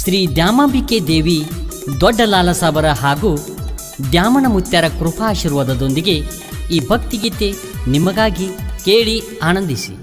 ಶ್ರೀ ದ್ಯಾಮಾಂಬಿಕೆ ದೇವಿ ದೊಡ್ಡ ಲಾಲಸಾಬರ ಹಾಗೂ ದ್ಯಾಮನ ಮುತ್ಯಾರ ಕೃಪಾಶೀರ್ವಾದದೊಂದಿಗೆ ಈ ಭಕ್ತಿಗೀತೆ ನಿಮಗಾಗಿ ಕೇಳಿ ಆನಂದಿಸಿ.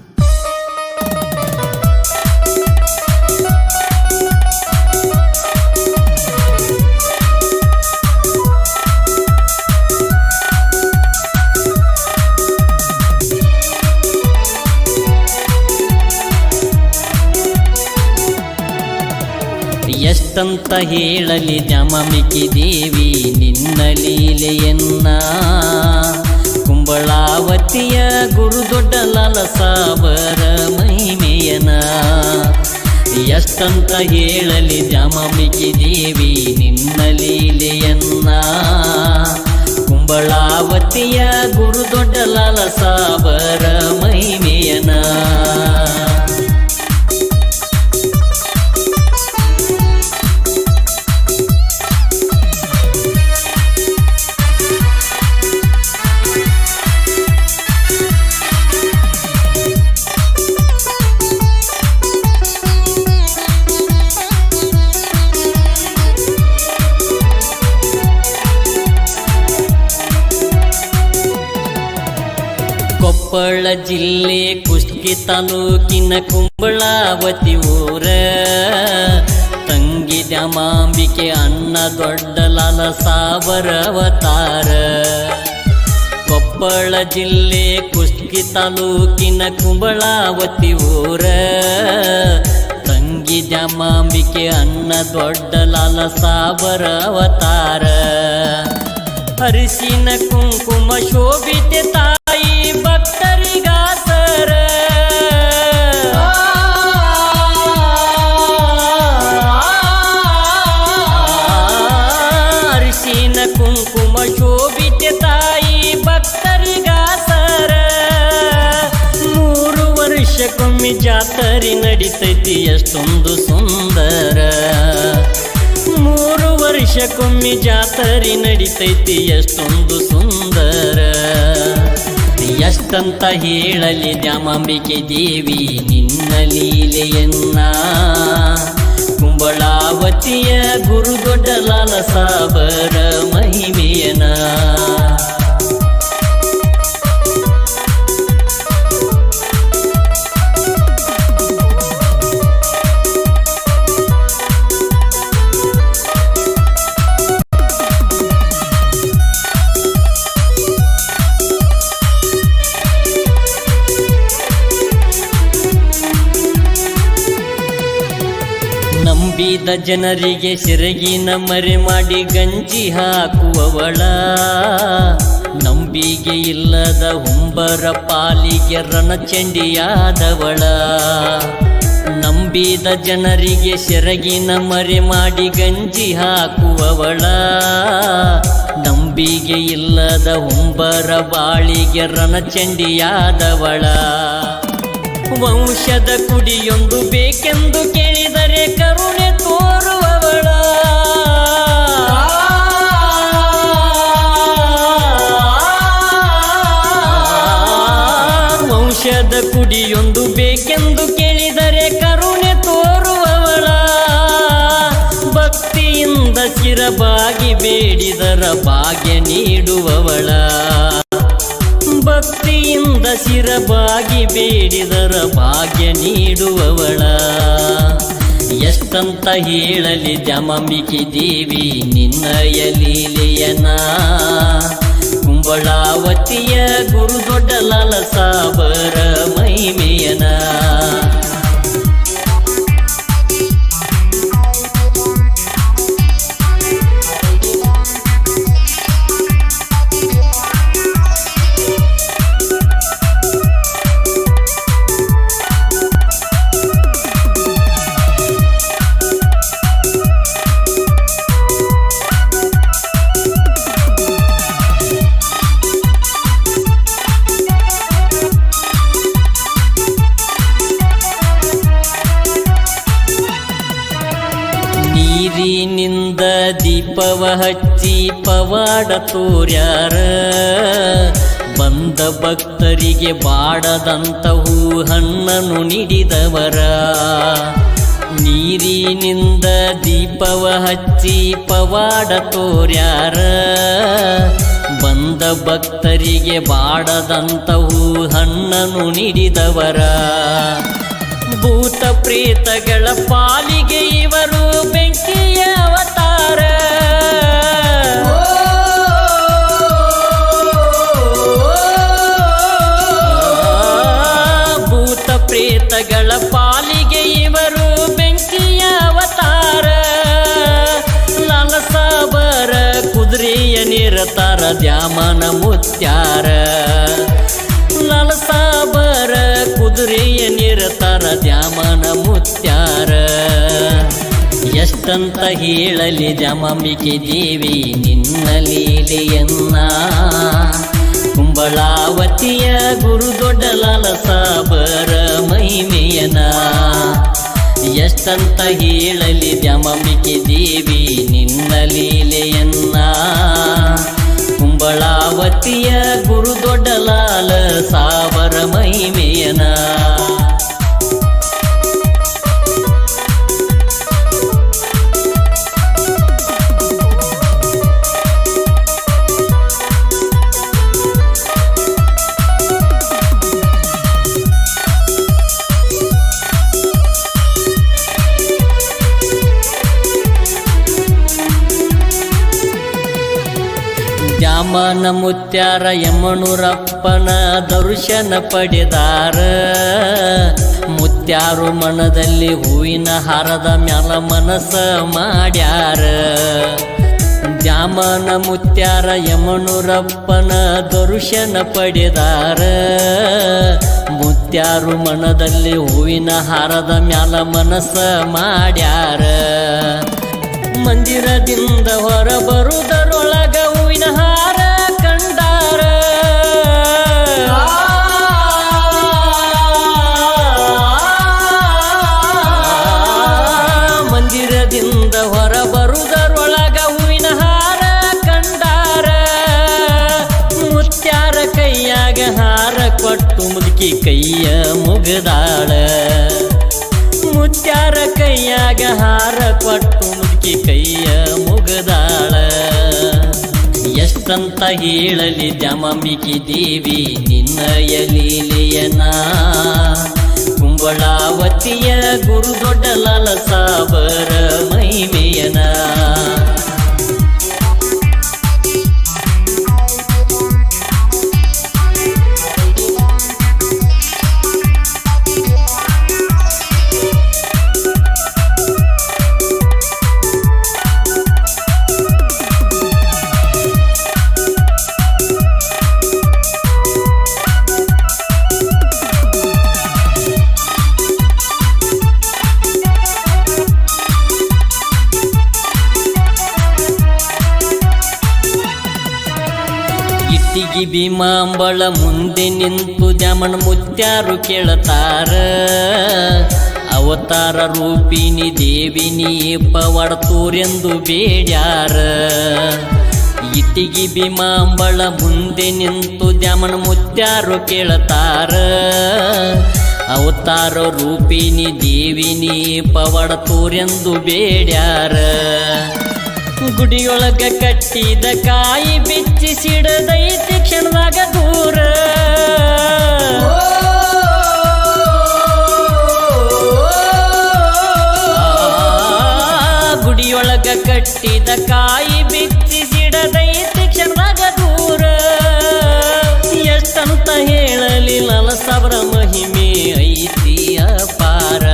ಎಷ್ಟಂತ ಹೇಳಲಿ ದ್ಯಾಮಾಂಬಿಕೆ ದೇವಿ ನಿನ್ನ ಲೀಲೆಯನ್ನ, ಕುಂಬಳಾವತಿಯ ಗುರು ದೊಡ್ಡ ಲಾಲಸಾಬರ ಮಹಿಮೆಯನ. ಎಷ್ಟಂತ ಹೇಳಲಿ ದ್ಯಾಮಾಂಬಿಕೆ ದೇವಿ ನಿನ್ನ ಲೀಲೆಯನ್ನ, ಕುಂಬಳಾವತಿಯ ಗುರು ದೊಡ್ಡ ಲಾಲಸಾಬರ ಮಹಿಮೆಯನ. ಕೊಪ್ಪಳ ಜಿಲ್ಲೆ ಕುಷ್ಟಗಿ ತಾಲೂಕಿನ ಕುಂಬಳಾವತಿ ಊರ, ತಂಗಿ ದ್ಯಾಮಾಂಬಿಕೆ ಅಣ್ಣ ದೊಡ್ಡ ಲಾಲಸಾಬರ ಅವತಾರ. ಕೊಪ್ಪಳ ಜಿಲ್ಲೆ ಕುಷ್ಟಗಿ ತಾಲೂಕಿನ ಕುಂಬಳಾವತಿ ಊರ, ತಂಗಿ ದ್ಯಾಮಾಂಬಿಕೆ ಅಣ್ಣ ದೊಡ್ಡ ಲಾಲಸಾಬರ ಅವತಾರ. ಅರಿಶಿನ ಕುಂಕುಮ ಶೋಭಿತೆ ತಾಯಿ ಭಕ್ತರಿಗಾಸರ, ಅರಿಶಿನ ಕುಂಕುಮ ಶೋಭಿತೆ ತಾಯಿ ಭಕ್ತರಿಗಾಸರ. 3 ವರ್ಷಕ್ಕೊಮ್ಮೆ ಜಾತ್ರೆ ನಡಿತೈತಿ ಎಷ್ಟೊಂದು ಸುಂದರ. 3 ವರ್ಷಕ್ಕೊಮ್ಮೆ ಜಾತ್ರೆ ನಡಿತೈತಿ ಎಷ್ಟೊಂದು ಸುಂದರ. ಎಷ್ಟಂತ ಹೇಳಲಿ ದ್ಯಾಮಾಂಬಿಕೆ ದೇವಿ ನಿನ್ನ ಲೀಲೆಯನ್ನ, ಕುಂಬಳಾವತಿಯ ಗುರು ದೊಡ್ಡ ಲಾಲಸಾಬರ ಮಹಿಮೆಯನ. ನಂಬಿದ ಜನರಿಗೆ ಸಿರಗಿನ ಮರೆ ಮಾಡಿ ಗಂಜಿ ಹಾಕುವವಳ, ನಂಬಿಗೆ ಇಲ್ಲದ ಹುಂಬರ ಪಾಲಿಗೆ ರಣಚಂಡಿಯಾದವಳ. ನಂಬಿದ ಜನರಿಗೆ ಸಿರಗಿನ ಮರೆ ಮಾಡಿ ಗಂಜಿ ಹಾಕುವವಳ, ನಂಬಿಗೆ ಇಲ್ಲದ ಹುಂಬರ ಬಾಳಿಗೆ ರಣಚಂಡಿಯಾದವಳ. ವಂಶದ ಕುಡಿಯೊಂದು ಬೇಕೆಂದು ಕೇಳಿದರೆ ಕರುಣೆ ತೋರುವವಳ, ವಂಶದ ಕುಡಿಯೊಂದು ಬೇಕೆಂದು ಕೇಳಿದರೆ ಕರುಣೆ ತೋರುವವಳ. ಭಕ್ತಿಯಿಂದ ಶಿರಬಾಗಿ ಬೇಡಿದರ ಭಾಗ್ಯ ನೀಡುವವಳ, ಭಕ್ತಿಯಿಂದ ಶಿರಬಾಗಿ ಬೇಡಿದರ ಭಾಗ್ಯ ನೀಡುವವಳ. ಎಷ್ಟಂತ ಹೇಳಲಿ ದ್ಯಾಮಾಂಬಿಕೆ ದೇವಿ ನಿನ್ನಯ ಲೀಲೆಯನ, ಕುಂಬಳಾವತಿಯ ಗುರು ದೊಡ್ಡ ಲಾಲಸಾಬರ ಮಹಿಮೆಯನ. ನೀರಿನಿಂದ ದೀಪವ ಹಚ್ಚಿ ಪವಾಡ ತೋರ್ಯಾರ, ಬಂದ ಭಕ್ತರಿಗೆ ಬಾಡದಂತ ಹೂ ಹಣ್ಣನ್ನು ನೀಡಿದವರ. ನೀರಿನಿಂದ ದೀಪವ ಹಚ್ಚಿ ಪವಾಡ ತೋರ್ಯಾರ ಬಂದ ಭಕ್ತರಿಗೆ ಬಾಡದಂತವು ಹಣ್ಣನ್ನು ನೀಡಿದವರ ಭೂತ ಪ್ರೇತಗಳ ಪಾಲಿಗೆ ಇವರು ಬೆಂಕಿಯ ಅವತಾರ ಭೂತ ಪ್ರೇತಗಳ ಪಾಲಿಗೆ ಇವರು ಬೆಂಕಿಯ ಅವತಾರ ಲಾಲಸಾಬರ ಕುದುರೆಯ ನಿರತಾರ ದ್ಯಾಮನ ಮುತ್ಯಾರ ಲಾಲಸಾಬರ ಕುದುರೆಯ ನಿರತಾರ ದ್ಯಾಮನ ಮುತ್ಯಾರ ಎಷ್ಟಂತ ಹೇಳಲಿ ದ್ಯಾಮಾಂಬಿಕೆ ದೇವಿ ನಿನ್ನ ಲೀಲೆಯನ್ನ ಕುಂಬಳಾವತಿಯ ಗುರು ದೊಡ್ಡ ಲಾಲಸಾಬರ ಮಹಿಮೆಯನ ಎಷ್ಟಂತ ಹೇಳಲಿ ದ್ಯಾಮಾಂಬಿಕೆ ದೇವಿ ನಿನ್ನ ಲೀಲೆಯನ್ನ ಕುಂಬಳಾವತಿಯ ಗುರು ದೊಡ್ಡ ಲಾಲಸಾಬರ ಮಹಿಮೆಯನ ದ್ಯಾಮನ ಮುತ್ಯಾರ ಯಮನೂರಪ್ಪನ ದರ್ಶನ ಪಡೆದಾರ ಮುತ್ಯಾರು ಮನದಲ್ಲಿ ಹೂವಿನ ಹಾರದ ಮ್ಯಾಲ ಮನಸ್ಸ ಮಾಡ್ಯಾರ ದ್ಯಾಮನ ಮುತ್ಯಾರ ಯಮನೂರಪ್ಪನ ದರ್ಶನ ಪಡೆದಾರ ಮುತ್ಯಾರು ಮನದಲ್ಲಿ ಹೂವಿನ ಹಾರದ ಮ್ಯಾಲ ಮನಸ್ಸ ಮಾಡ್ಯಾರ ಮಂದಿರದಿಂದ ಹೊರ ಬರುವುದರೊಳಗ ಹೂವಿನ ಹಾರ ಕಂಡಾರ ಮಂದಿರದಿಂದ ಹೊರ ಬರುವುದರೊಳಗ ಹೂವಿನ ಹಾರ ಕಂಡಾರ ಮುತ್ಯಾರ ಕೈಯಾಗ ಹಾರ ಕೊಟ್ಟು ಮುದುಕಿ ಕೈಯ ಮುಗದಾಳ ಮುತ್ಯಾರ ಕೈಯಾಗ ಹಾರ ಕೊಟ್ಟು ಮುದುಕಿ ಕೈಯ ಮುಗದಾಳ ಎಷ್ಟಂತ ಹೇಳಲಿ ದ್ಯಾಮಾಂಬಿಕೆ ದೇವಿ ನಿನ್ನಯ ಲೀಲೆಯನ ಕುಂಬಳಾವತಿಯ ಗುರು ದೊಡ್ಡ ಲಾಲಸಾಬರ ಮಹಿಮೆಯನ ಇಟ್ಟಿಗಿ ಭೀಮಾಂಬಳ ಮುಂದೆ ನಿಂತು ದ್ಯಾಮನ ಮುತ್ಯಾರು ಕೇಳತಾರ ಅವತಾರ ರೂಪಿಣಿ ದೇವಿನಿ ಪವಾಡ ತೋರೆಂದು ಬೇಡ್ಯಾರ ಇಟ್ಟಿಗಿ ಭೀಮಾಂಬಳ ಮುಂದೆ ನಿಂತು ದ್ಯಾಮನ ಮುತ್ಯಾರು ಕೇಳತಾರ ಅವತಾರ ರೂಪಿಣಿ ದೇವಿನಿ ಪವಾಡ ತೋರೆಂದು ಬೇಡ್ಯಾರ ಗುಡಿಯೊಳಗ ಕಟ್ಟಿದ ಕಾಯಿ ಬಿಚ್ಚಿ ಸಿಡದೈತಿ ಕ್ಷಣದಾಗ ದೂರ ಗುಡಿಯೊಳಗ ಕಟ್ಟಿದ ಕಾಯಿ ಬಿಚ್ಚಿ ಸಿಡದೈತಿ ಕ್ಷಣದಾಗ ದೂರ ಎಷ್ಟಂತ ಹೇಳಲಿ ಲಾಲಸಾಬರ ಮಹಿಮೆ ಐತಿ ಅಪಾರ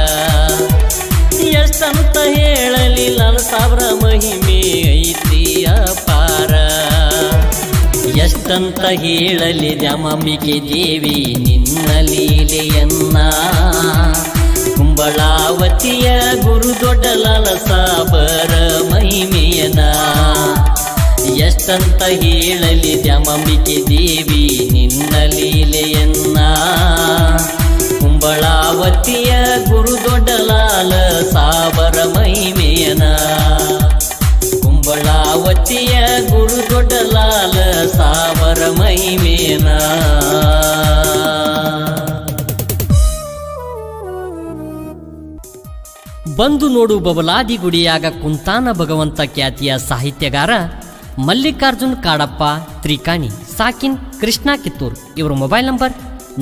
ಎಷ್ಟಂತ ಹೇಳಲಿ ಲಾಲಸಾಬರ ಮಹಿಮೆ ಐತಿ ಅಪಾರ ಎಷ್ಟಂತ ಹೇಳಲಿ ದ್ಯಾಮಾಂಬಿಕೆ ದೇವಿ ನಿನ್ನ ಲೀಲೆಯನ್ನ ಕುಂಬಳಾವತಿಯ ಗುರು ದೊಡ್ಡ ಲಾಲಸಾಬರ ಮಹಿಮೆಯನ ಎಷ್ಟಂತ ಹೇಳಲಿ ದ್ಯಾಮಾಂಬಿಕೆ ದೇವಿ ನಿನ್ನ ಲೀಲೆಯನ್ನ ಕುಂಬಳಾವತಿಯ ಗುರು ದೊಡ್ಡ ಲಾಲಸಾಬರ ಮಹಿಮೆಯನ ಕುಂಬಳಾವತಿಯ ಗುರು ದೊಡ್ಡ ಲಾಲಸಾಬರ ಮಹಿಮೆಯನ ಬಂದು ನೋಡು ಬಬಲಾದಿ ಗುಡಿಯಾಗ ಕುಂತಾನ ಭಗವಂತ ಖ್ಯಾತಿಯ ಸಾಹಿತ್ಯಗಾರ ಮಲ್ಲಿಕಾರ್ಜುನ್ ಕಾಡಪ್ಪ ತ್ರಿಕಾಣಿ ಸಾಕಿನ್ ಕೃಷ್ಣ ಕಿತ್ತೂರ್. ಇವರ ಮೊಬೈಲ್ ನಂಬರ್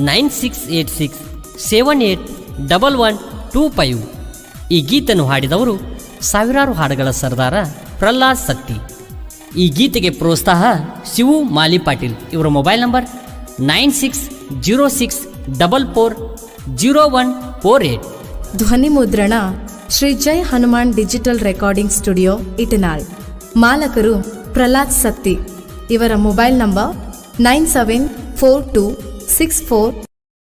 9686781125. ಈ ಗೀತೆಯನ್ನು ಹಾಡಿದವರು ಸಾವಿರಾರು ಹಾಡುಗಳ ಸರ್ದಾರ ಪ್ರಹ್ಲಾದ್ ಸತ್ತಿ. ಈ ಗೀತೆಗೆ ಪ್ರೋತ್ಸಾಹ ಶಿವು ಮಾಲಿ ಪಾಟೀಲ್. ಇವರ ಮೊಬೈಲ್ ನಂಬರ್ 9606440148. ಧ್ವನಿ ಮುದ್ರಣ Shri Jai Hanuman digital recording studio Itnal. ಮಾಲಕರು ಪ್ರಹ್ಲಾದ್ ಸತ್ತಿ. ಇವರ ಮೊಬೈಲ್ ನಂಬರ್ 974264